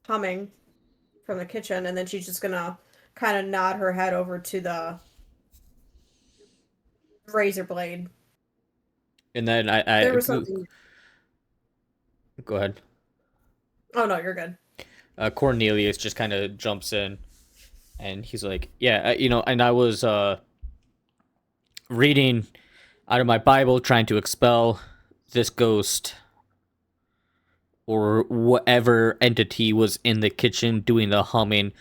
humming from the kitchen, and then she's just gonna kind of nod her head over to the razor blade. And then there was something. Go ahead. Oh no, you're good. Cornelius just kind of jumps in, and he's like, "Yeah, and I was reading out of my Bible, trying to expel this ghost or whatever entity was in the kitchen doing the humming,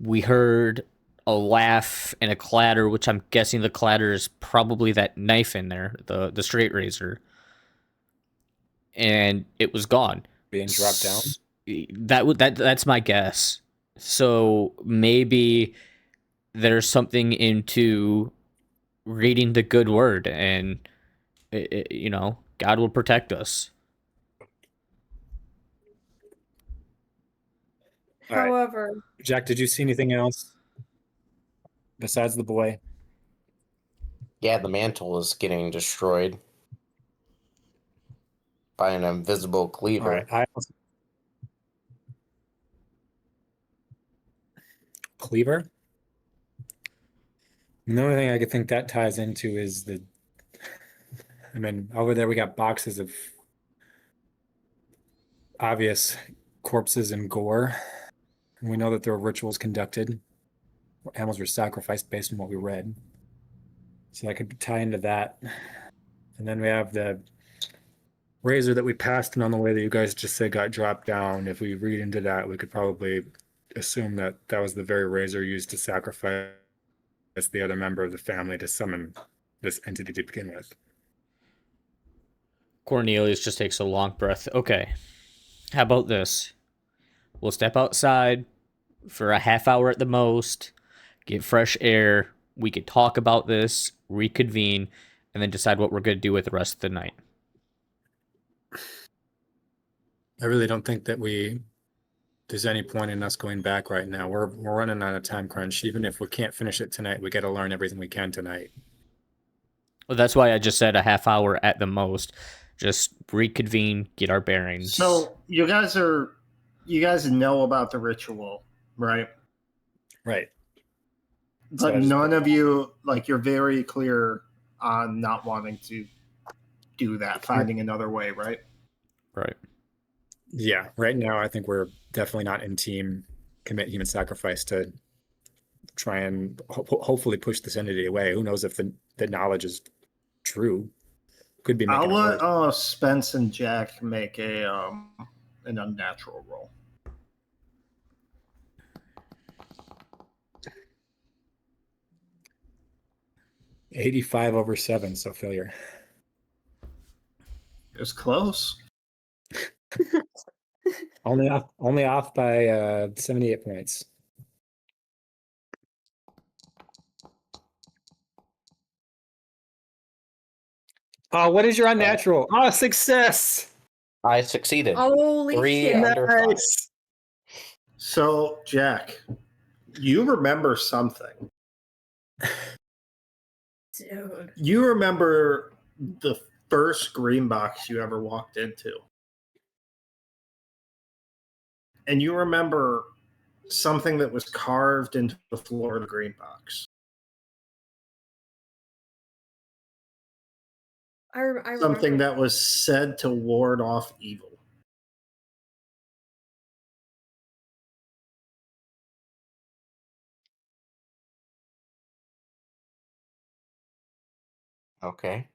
we heard a laugh and a clatter, which I'm guessing the clatter is probably that knife in there, the straight razor. And it was gone. Being dropped down. That's my guess. So maybe there's something into reading the good word, and God will protect us. All right. However, Jack, did you see anything else besides the boy? Yeah, the mantle is getting destroyed by an invisible cleaver. All right. Cleaver? The only thing I could think that ties into is over there we got boxes of obvious corpses and gore. And we know that there were rituals conducted. Animals were sacrificed based on what we read. So that could tie into that. And then we have the razor that we passed in on the way that you guys just said got dropped down. If we read into that, we could probably assume that that was the very razor used to sacrifice the other member of the family to summon this entity to begin with. Cornelius just takes a long breath. Okay, how about this? We'll step outside for a half hour at the most, get fresh air. We could talk about this, reconvene, and then decide what we're going to do with the rest of the night. I really don't think that there's any point in us going back right now. We're running on a time crunch. Even if we can't finish it tonight, we got to learn everything we can tonight. Well, that's why I just said a half hour at the most. Just reconvene, get our bearings. So you guys know about the ritual, right? Right. But So none of you, you're very clear on not wanting to do that, finding another way, right? Right. Yeah. Right now, I think we're definitely not in team commit human sacrifice to try and hopefully push this entity away. Who knows if the knowledge is true? Could be making I'll it worse. let Spence and Jack make an unnatural roll. 85 over 7, so failure. It was close. Only off by 78 points. Oh, what is your unnatural? Oh, success! I succeeded. holy 3 shit! under 5. Nice. So, Jack, you remember something. Dude. You remember the first green box you ever walked into. And you remember something that was carved into the floor of the green box. I Something remember. that was said to ward off evil. Okay.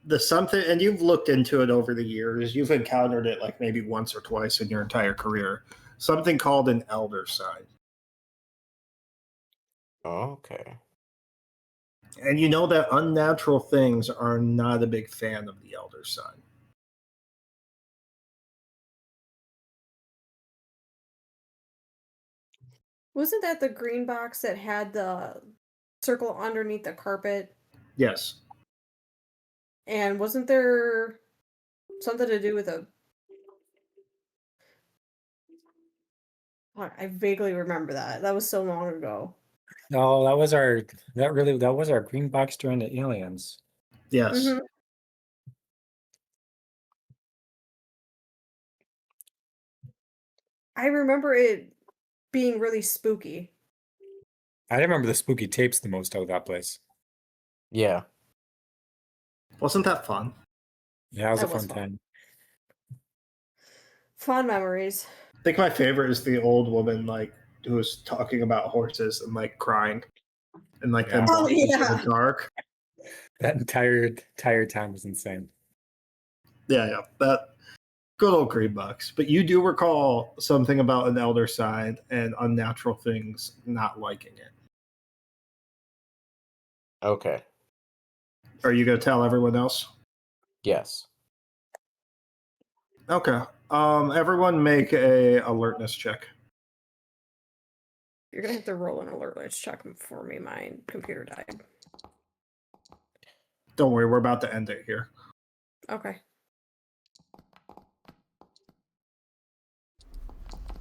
The something, and you've looked into it over the years. You've encountered it maybe once or twice in your entire career. Something called an elder sign. Okay. And you know that unnatural things are not a big fan of the elder sign. Wasn't that the green box that had the circle underneath the carpet? Yes. And wasn't there something to do with a... I vaguely remember that. That was so long ago. No, that was our green box during the aliens. Yes. Mhm. I remember it being really spooky. I remember the spooky tapes the most out of that place. Yeah. Wasn't that fun? Yeah, it was That a was fun fun. time. Fond memories. I think my favorite is the old woman who was talking about horses and crying and Yeah. then Oh, walking into yeah. the dark. That entire time was insane. Yeah, that good old green box. But you do recall something about an elder sign and unnatural things not liking it. Okay. Are you going to tell everyone else? Yes. Okay. Everyone make a alertness check. You're gonna have to roll an alertness check for me. My computer died. Don't worry, we're about to end it here. Okay.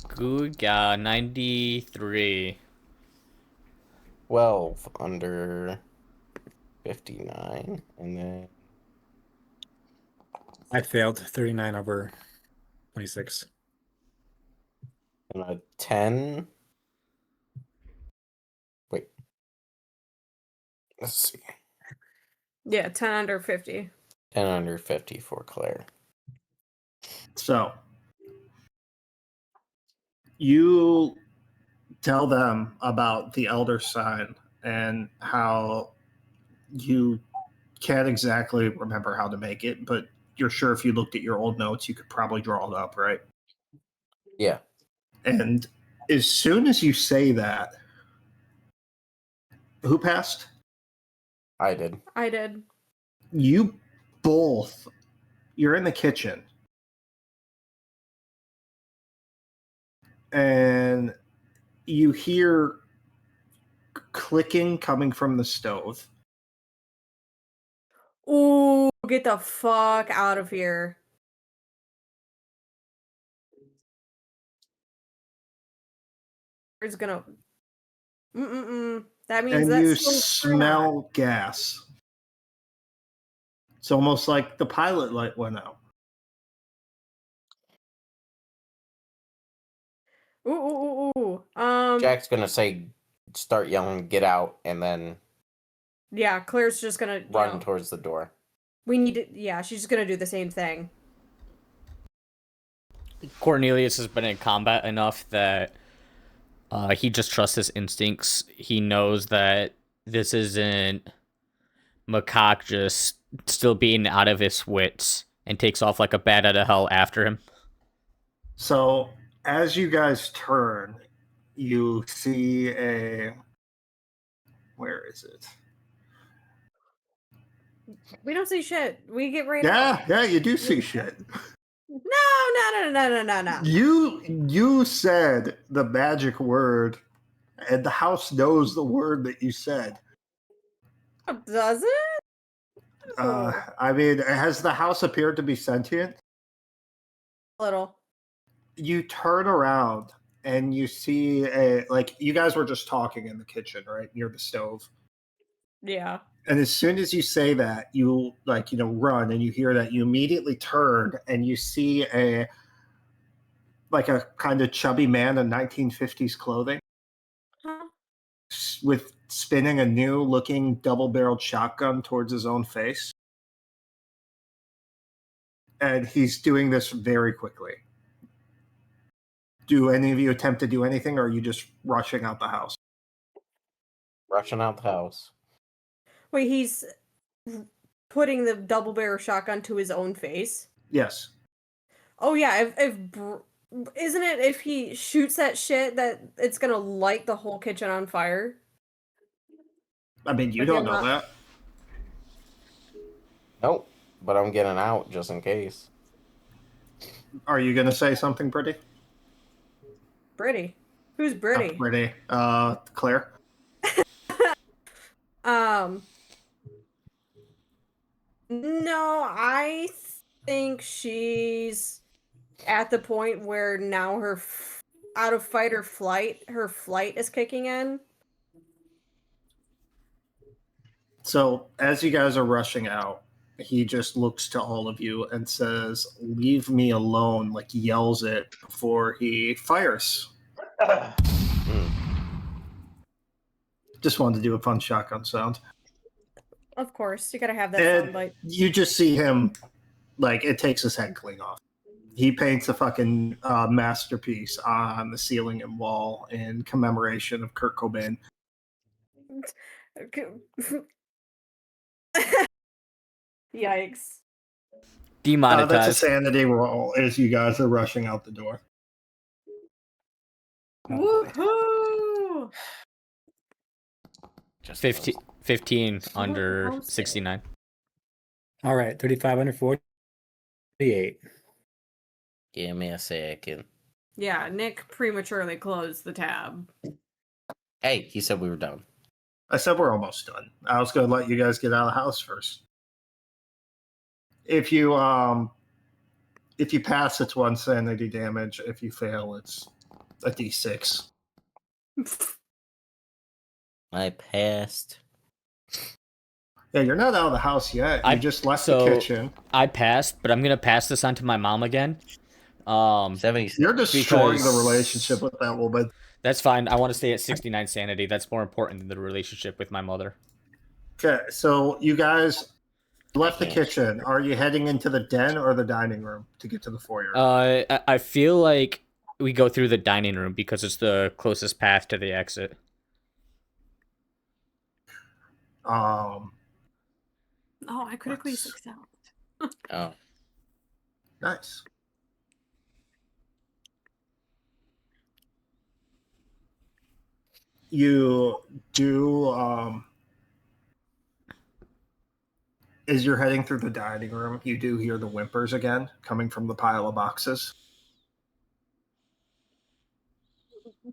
Good God, 93. 12 under 59. And then I failed 39 over 26. and a 10. Wait. Let's see. Yeah, 10 under 50. 10 under 50 for Claire. So you tell them about the elder sign and how you can't exactly remember how to make it, but you're sure if you looked at your old notes, you could probably draw it up, right? Yeah. And as soon as you say that, who passed? I did. I did. You both, you're in the kitchen. And you hear clicking coming from the stove. Ooh, get the fuck out of here. It's gonna. That means And that you stove's smell gas. It's almost like the pilot light went out. Ooh. Jack's going to say, start yelling, get out, and then Yeah, Claire's just gonna run towards the door. We need to. Yeah, she's just gonna do the same thing. Cornelius has been in combat enough that he just trusts his instincts. He knows that this isn't Macaque just still being out of his wits and takes off like a bat out of hell after him. So as you guys turn, you see a. Where is it? We don't see shit. We get right. Yeah, you do see shit. No. You said the magic word, and the house knows the word that you said. Does it? I mean, has the house appeared to be sentient? A little. You turn around and you see you guys were just talking in the kitchen, right near the stove. Yeah. And as soon as you say that, you run, and you hear that, you immediately turn and you see a kind of chubby man in 1950s clothing Huh? with spinning a new looking double-barreled shotgun towards his own face. And he's doing this very quickly. Do any of you attempt to do anything, or are you just rushing out the house? Rushing out the house. Wait, he's putting the double barrel shotgun to his own face? Yes. Oh yeah, isn't it if he shoots that shit that it's gonna light the whole kitchen on fire? I mean, you Like, don't you're know not- that. Nope. But I'm getting out just in case. Are you going to say something, Brittany? Brittany. Who's Brittany? Brittany. Claire? No, I think she's at the point where now her out of fight or flight, her flight is kicking in. So as you guys are rushing out, he just looks to all of you and says, "Leave me alone," like yells it before he fires. Just wanted to do a fun shotgun sound. Of course, you gotta have that And soundbite. you just see him, it takes his head clean off. He paints a fucking masterpiece on the ceiling and wall in commemoration of Kurt Cobain. Yikes. Demonetized. That's a sanity roll as you guys are rushing out the door. Woohoo! Just 15 I want the under house 69. All right, 35 under 48. Give me a second. Yeah, Nick prematurely closed the tab. Hey, he said we were done. I said we're almost done. I was going to let you guys get out of the house first. If you pass, it's 1 sanity damage. If you fail, it's a d6. I passed. Yeah, you're not out of the house yet. You just left the kitchen. I passed, but I'm gonna pass this on to my mom again. 76. You're destroying because- the relationship with that woman. That's fine. I want to stay at 69 sanity. That's more important than the relationship with my mother. Okay, so you guys left the can't. kitchen. Are you heading into the den or the dining room to get to the foyer? I feel like we go through the dining room because it's the closest path to the exit. Oh, I critically Let's- succeeded. Oh. Nice. You do as you're heading through the dining room, you do hear the whimpers again coming from the pile of boxes.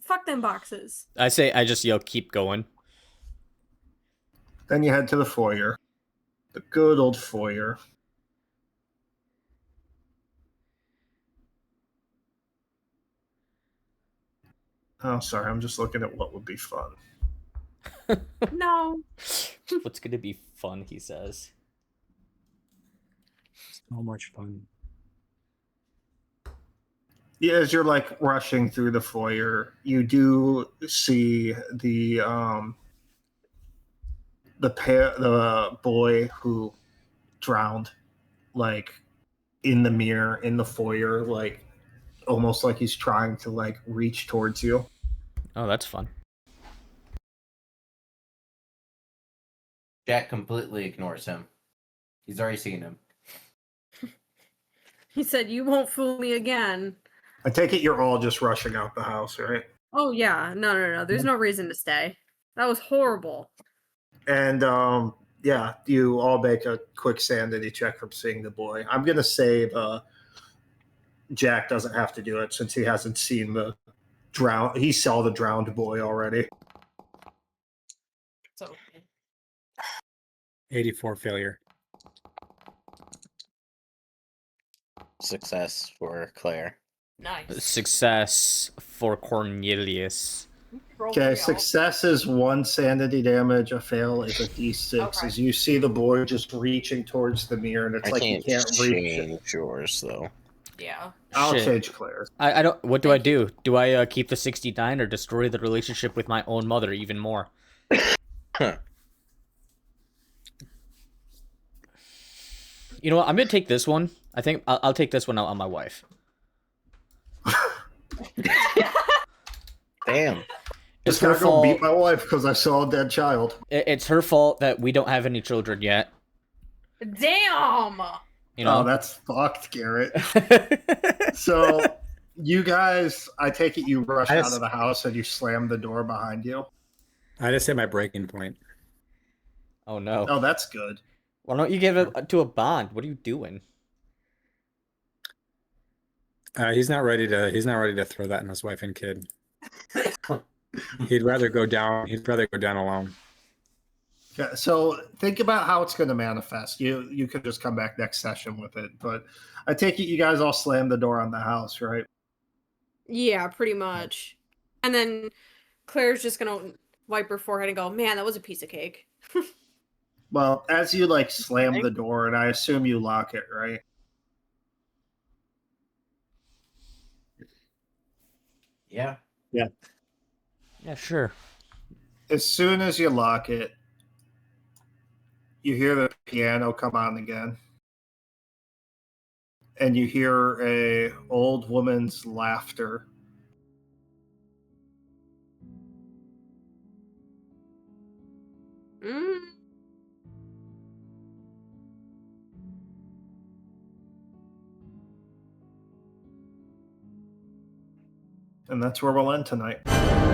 Fuck them boxes. I just yell, keep going. Then you head to the foyer. The good old foyer. Oh, sorry, I'm just looking at what would be fun. No. What's gonna be fun, he says. So much fun. Yeah, as you're like rushing through the foyer, you do see the boy who drowned, like in the mirror in the foyer, like almost like he's trying to like reach towards you. Oh, that's fun. Jack completely ignores him. He's already seen him. He said, "You won't fool me again." I take it you're all just rushing out the house, right? Oh yeah, no. There's no reason to stay. That was horrible. And yeah, you all make a quick sanity check from seeing the boy. I'm gonna save Jack doesn't have to do it since he hasn't seen the drown. He saw the drowned boy already. So 84 failure. Success for Claire. nice. Success for Cornelius. Okay, success is 1 sanity damage. A fail is a d6. Okay. As you see the boy just reaching towards the mirror, and it's I like he can't can't reach it. change yours though. Yeah. I'll Shit. change Claire's. I don't. What do I Thank you. do? Do I keep the 69 or destroy the relationship with my own mother even more? You know what? I'm gonna take this one. I think I'll take this one out on my wife. Damn. It's Just her gotta go fault. beat my wife because I saw a dead child. It's her fault that we don't have any children yet. Damn. You Oh, know. that's fucked, Garrett. So, you guys, I take it you rush I out just- of the house and you slam the door behind you. I just hit my breaking point. Oh no. Oh, that's good. Why don't you give it to a bond? What are you doing? He's not ready to throw that in his wife and kid. He'd rather go down alone. Yeah, so think about how it's going to manifest. You could just come back next session with it, but I take it you guys all slammed the door on the house, right? Yeah, pretty much. And then Claire's just gonna wipe her forehead and go, "Man, that was a piece of cake." Well, as you like slam the door, and I assume you lock it, right? Yeah. Yeah, sure. As soon as you lock it, you hear the piano come on again. And you hear a old woman's laughter. Mm. And that's where we'll end tonight.